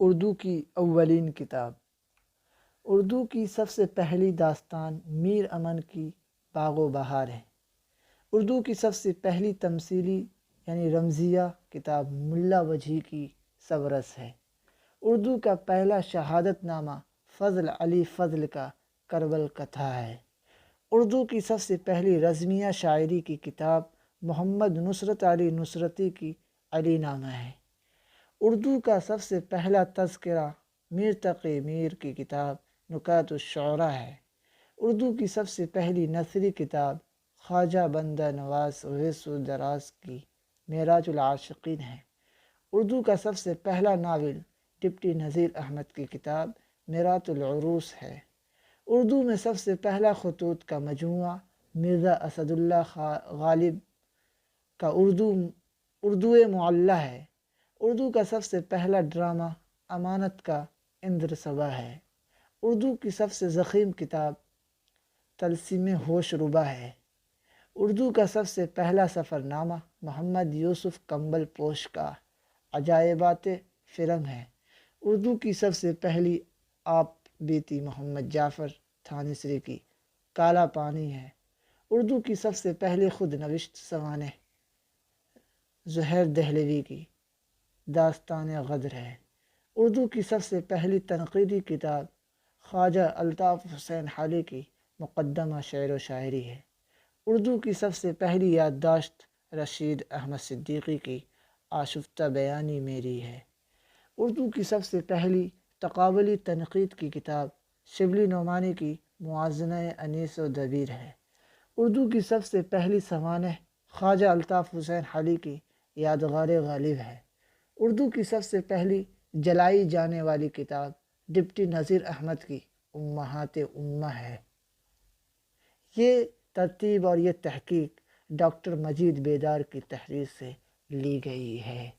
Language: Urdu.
اردو کی اولین کتاب۔ اردو کی سب سے پہلی داستان میر امن کی باغ و بہار ہے۔ اردو کی سب سے پہلی تمثیلی یعنی رمزیہ کتاب ملا وجہی کی سبرس ہے۔ اردو کا پہلا شہادت نامہ فضل علی فضل کا کربل کتھا ہے۔ اردو کی سب سے پہلی رزمیہ شاعری کی کتاب محمد نصرت علی نصرتی کی علی نامہ ہے۔ اردو کا سب سے پہلا تذکرہ میر تقی میر کی کتاب نکات الشعراء ہے۔ اردو کی سب سے پہلی نثری کتاب خواجہ بندہ نواز اویس دراز کی معراج العاشقین ہے۔ اردو کا سب سے پہلا ناول ڈپٹی نذیر احمد کی کتاب میرات العروس ہے۔ اردو میں سب سے پہلا خطوط کا مجموعہ مرزا اسد اللہ غالب کا اردو معلّہ ہے۔ اردو کا سب سے پہلا ڈرامہ امانت کا اندر صبا ہے۔ اردو کی سب سے ضخیم کتاب طلسم ہوش ربا ہے۔ اردو کا سب سے پہلا سفر نامہ محمد یوسف کمبل پوش کا عجائبات فرنگ ہے۔ اردو کی سب سے پہلی آپ بیتی محمد جعفر تھانسری کی کالا پانی ہے۔ اردو کی سب سے پہلی خود نوشت سوانح زہیر دہلوی کی داستان غدر ہے۔ اردو کی سب سے پہلی تنقیدی کتاب خواجہ الطاف حسین حالی کی مقدمہ شعر و شاعری ہے۔ اردو کی سب سے پہلی یادداشت رشید احمد صدیقی کی آشفتہ بیانی میری ہے۔ اردو کی سب سے پہلی تقابلی تنقید کی کتاب شبلی نعمانی کی موازنہ انیس و دبیر ہے۔ اردو کی سب سے پہلی سوانح خواجہ الطاف حسین حالی کی یادگار غالب ہے۔ اردو کی سب سے پہلی جلائی جانے والی کتاب ڈپٹی نذیر احمد کی امہات امہ ہے۔ یہ ترتیب اور یہ تحقیق ڈاکٹر مجید بیدار کی تحریر سے لی گئی ہے۔